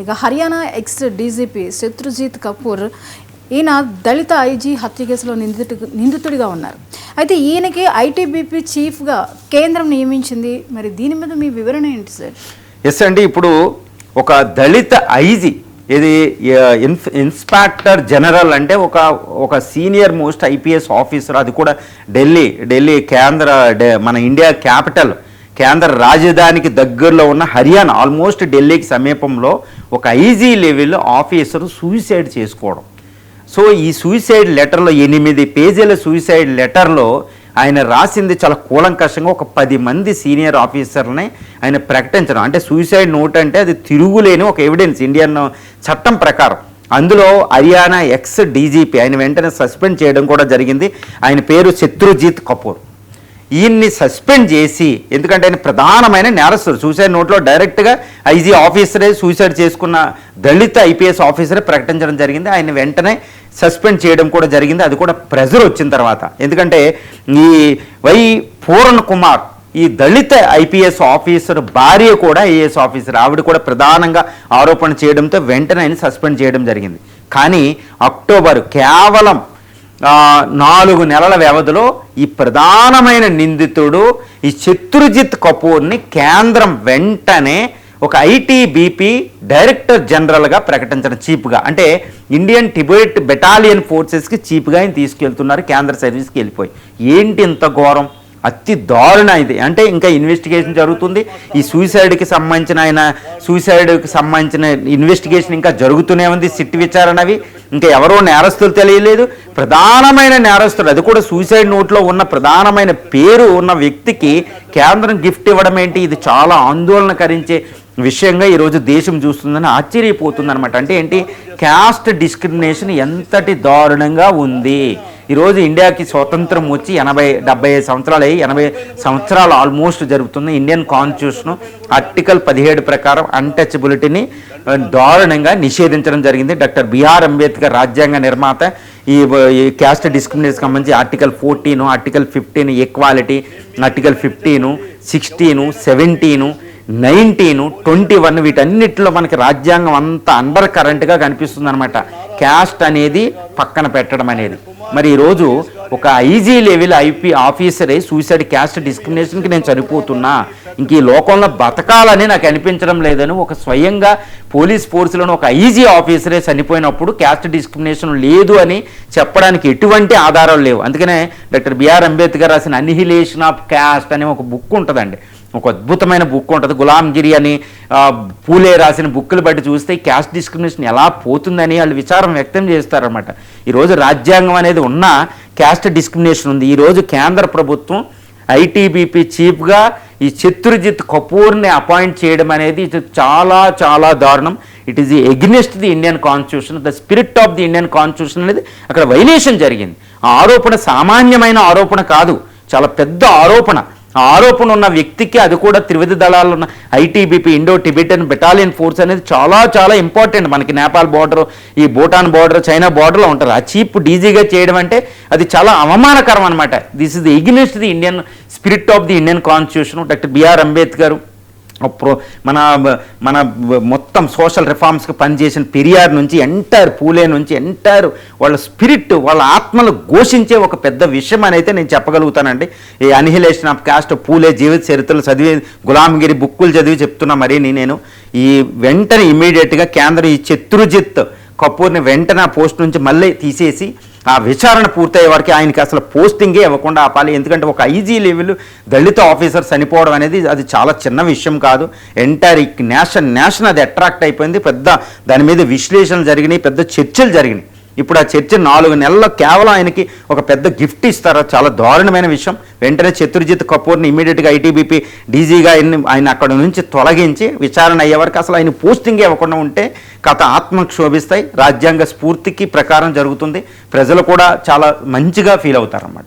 ఇక Haryana X DGP Shatrujeet Kapoor ఈయన దళిత IG హత్య కేసులో నిందితుడిగా ఉన్నారు. అయితే ఈయనకి ఐటీబీపీ చీఫ్గా కేంద్రం నియమించింది. మరి దీని మీద మీ వివరణ ఏంటి సార్? ఎస్ అండి, ఇప్పుడు ఒక దళిత ఐజీ ఇది ఇన్స్పెక్టర్ జనరల్ అంటే ఒక సీనియర్ మోస్ట్ ఐపీఎస్ ఆఫీసర్, అది కూడా ఢిల్లీ మన ఇండియా క్యాపిటల్ కేంద్ర రాజధానికి దగ్గరలో ఉన్న హర్యానా ఆల్మోస్ట్ ఢిల్లీకి సమీపంలో ఒక ఐజీ లెవెల్ ఆఫీసర్ సూసైడ్ చేసుకోవడం. సో ఈ సూసైడ్ లెటర్లో 8 పేజీల సూసైడ్ లెటర్లో ఆయన రాసింది చాలా కూలంకషంగా ఒక 10 మంది సీనియర్ ఆఫీసర్ని ఆయన ప్రకటించడం. అంటే సూసైడ్ నోట్ అంటే అది తిరుగులేని ఒక ఎవిడెన్స్ ఇండియన్ చట్టం ప్రకారం. అందులో హర్యానా ఎక్స్ డీజీపీ ఆయన వెంటనే సస్పెండ్ చేయడం కూడా జరిగింది. ఆయన పేరు శత్రుజిత్ కపూర్. ఈయన్ని సస్పెండ్ చేసి, ఎందుకంటే ఆయన ప్రధానమైన నేరస్తుడు, సూసైడ్ నోట్లో డైరెక్ట్గా ఐజీ ఆఫీసరే సూసైడ్ చేసుకున్న దళిత ఐపీఎస్ ఆఫీసరే ప్రకటించడం జరిగింది. ఆయన వెంటనే సస్పెండ్ చేయడం కూడా జరిగింది. అది కూడా ప్రెజర్ వచ్చిన తర్వాత. ఎందుకంటే ఈ పూరణ్ కుమార్ ఈ దళిత ఐపీఎస్ ఆఫీసర్ భార్య కూడా ఐఏఎస్ ఆఫీసర్, ఆవిడ కూడా ప్రధానంగా ఆరోపణ చేయడంతో వెంటనే ఆయన సస్పెండ్ చేయడం జరిగింది. కానీ అక్టోబర్ కేవలం 4 నెలల వ్యవధిలో ఈ ప్రధానమైన నిందితుడు ఈ శత్రుజిత్ కపూర్ని కేంద్రం వెంటనే ఒక ఐటీబీపీ డైరెక్టర్ జనరల్గా ప్రకటించడం, చీఫ్గా అంటే ఇండియన్ టిబెట్ బెటాలియన్ ఫోర్సెస్కి చీఫ్గా ఆయన తీసుకెళ్తున్నారు. కేంద్ర సర్వీస్కి వెళ్ళిపోయి ఏంటి ఇంత ఘోరం, అతి దారుణ ఇది. అంటే ఇంకా ఇన్వెస్టిగేషన్ జరుగుతుంది. ఈ సూసైడ్కి సంబంధించిన ఇన్వెస్టిగేషన్ ఇంకా జరుగుతూనే ఉంది. సిట్ విచారణవి ఇంకా ఎవరో నేరస్తులు తెలియలేదు. ప్రధానమైన నేరస్తుడు, అది కూడా సూసైడ్ నోట్లో ఉన్న ప్రధానమైన పేరు ఉన్న వ్యక్తికి కేంద్రం గిఫ్ట్ ఇవ్వడం ఏంటి? ఇది చాలా ఆందోళనకరించే విషయంగా ఈరోజు దేశం చూస్తుందని ఆశ్చర్యపోతుందన్నమాట. అంటే ఏంటి, క్యాస్ట్ డిస్క్రిమినేషన్ ఎంతటి దారుణంగా ఉంది. ఈరోజు ఇండియాకి స్వతంత్రం వచ్చి 70 సంవత్సరాలు అయ్యి 80 సంవత్సరాలు ఆల్మోస్ట్ జరుగుతుంది. ఇండియన్ కాన్స్టిట్యూషన్ ఆర్టికల్ 17 ప్రకారం అన్టచబిలిటీని దారుణంగా నిషేధించడం జరిగింది. డాక్టర్ బిఆర్ అంబేద్కర్ రాజ్యాంగ నిర్మాత ఈ క్యాస్ట్ డిస్క్రిమినేషన్ సంబంధించి ఆర్టికల్ 14, ఆర్టికల్ 15 ఈక్వాలిటీ, ఆర్టికల్ 15, 16, 17, 19, 21 వీటన్నిటిలో మనకి రాజ్యాంగం అంతా అండర్ కరెంట్గా కనిపిస్తుంది అనమాట. క్యాస్ట్ అనేది పక్కన పెట్టడం అనేది. మరి ఈరోజు ఒక ఐజీ లెవెల్ ఐపీ ఆఫీసరే సూసైడ్, క్యాస్ట్ డిస్క్రిమినేషన్కి నేను చనిపోతున్నా, ఇంక ఈ లోకంలో బతకాలని నాకు అనిపించడం లేదని ఒక స్వయంగా పోలీస్ ఫోర్సులను ఒక ఐజీ ఆఫీసరే చనిపోయినప్పుడు క్యాస్ట్ డిస్క్రిమినేషన్ లేదు అని చెప్పడానికి ఎటువంటి ఆధారాలు లేవు. అందుకనే డాక్టర్ బిఆర్ అంబేద్కర్ రాసిన అనిహిలేషన్ ఆఫ్ క్యాస్ట్ అనే ఒక బుక్ ఉంటుందండి. ఒక అద్భుతమైన బుక్ ఉంటుంది. గులాంగిరి అని పూలే రాసిన బుక్కులు బట్టి చూస్తే క్యాస్ట్ డిస్క్రిమినేషన్ ఎలా పోతుందని వాళ్ళు విచారం వ్యక్తం చేస్తారనమాట. ఈరోజు రాజ్యాంగం అనేది ఉన్న క్యాస్ట్ డిస్క్రిమినేషన్ ఉంది. ఈరోజు కేంద్ర ప్రభుత్వం ఐటీబీపీ చీఫ్గా ఈ శత్రుజిత్ కపూర్ని అపాయింట్ చేయడం అనేది ఇది చాలా చాలా దారుణం. It is against the Indian constitution, the spirit of the Indian constitution అనేది అక్కడ వైలేషన్ జరిగింది. ఆ ఆరోపణ సామాన్యమైన ఆరోపణ కాదు, చాలా పెద్ద ఆరోపణ. ఆ ఆరోపణ ఉన్న వ్యక్తికి, అది కూడా త్రివిధ దళాలు ఉన్న ITBP Indo Tibetan battalion force అనేది చాలా చాలా ఇంపార్టెంట్. మనకి నేపాల్ బార్డర్, ఈ భూటాన్ బార్డర్, చైనా బార్డర్లో ఉంటారు. ఆ చీఫ్ డీజీగా చేయడం అంటే అది చాలా అవమానకరం అనమాట. This is the earnest the Indian spirit of the Indian constitution. Doctor BR Ambedkar మన మొత్తం సోషల్ రిఫార్మ్స్కి పనిచేసిన పెరియార్ నుంచి ఎంటైర్ పూలే నుంచి ఎంటైర్ వాళ్ళ స్పిరిట్, వాళ్ళ ఆత్మలు ఘోషించే ఒక పెద్ద విషయం అని అయితే నేను చెప్పగలుగుతానండి. ఈ అనిహిలేషన్ ఆఫ్ క్యాస్ట్, పూలే జీవిత చరిత్రలు చదివి, గులాంగిరి బుక్కులు చదివి చెప్తున్నా. మరి నేను ఈ వెంటనే ఇమీడియట్గా కేంద్రం ఈ శత్రుజిత్ కపూర్ని వెంటనే ఆ పోస్ట్ నుంచి మళ్ళీ తీసేసి ఆ విచారణ పూర్తయ్యే వారికి ఆయనకి అసలు పోస్టింగే ఇవ్వకుండా ఆపాలి. ఎందుకంటే ఒక ఐజీ లెవెల్ దళిత ఆఫీసర్ చనిపోవడం అనేది అది చాలా చిన్న విషయం కాదు. ఎంటైర్ నేషన్ అది అట్రాక్ట్ అయిపోయింది. పెద్ద దాని మీద విశ్లేషణలు జరిగినాయి, పెద్ద చర్చలు జరిగినాయి. ఇప్పుడు ఆ చర్చ 4 నెలల్లో కేవలం ఆయనకి ఒక పెద్ద గిఫ్ట్ ఇస్తారు. చాలా దారుణమైన విషయం. వెంటనే శత్రుజిత్ కపూర్ని ఇమీడియట్గా ఐటీబీపీ డీజీగా ఆయన అక్కడ నుంచి తొలగించి విచారణ అయ్యే వరకు అసలు ఆయన పోస్టింగే ఇవ్వకుండా ఉంటే కథ ఆత్మకు శోభిస్తాయి. రాజ్యాంగ స్ఫూర్తికి ప్రకారం జరుగుతుంది. ప్రజలు కూడా చాలా మంచిగా ఫీల్ అవుతారన్నమాట.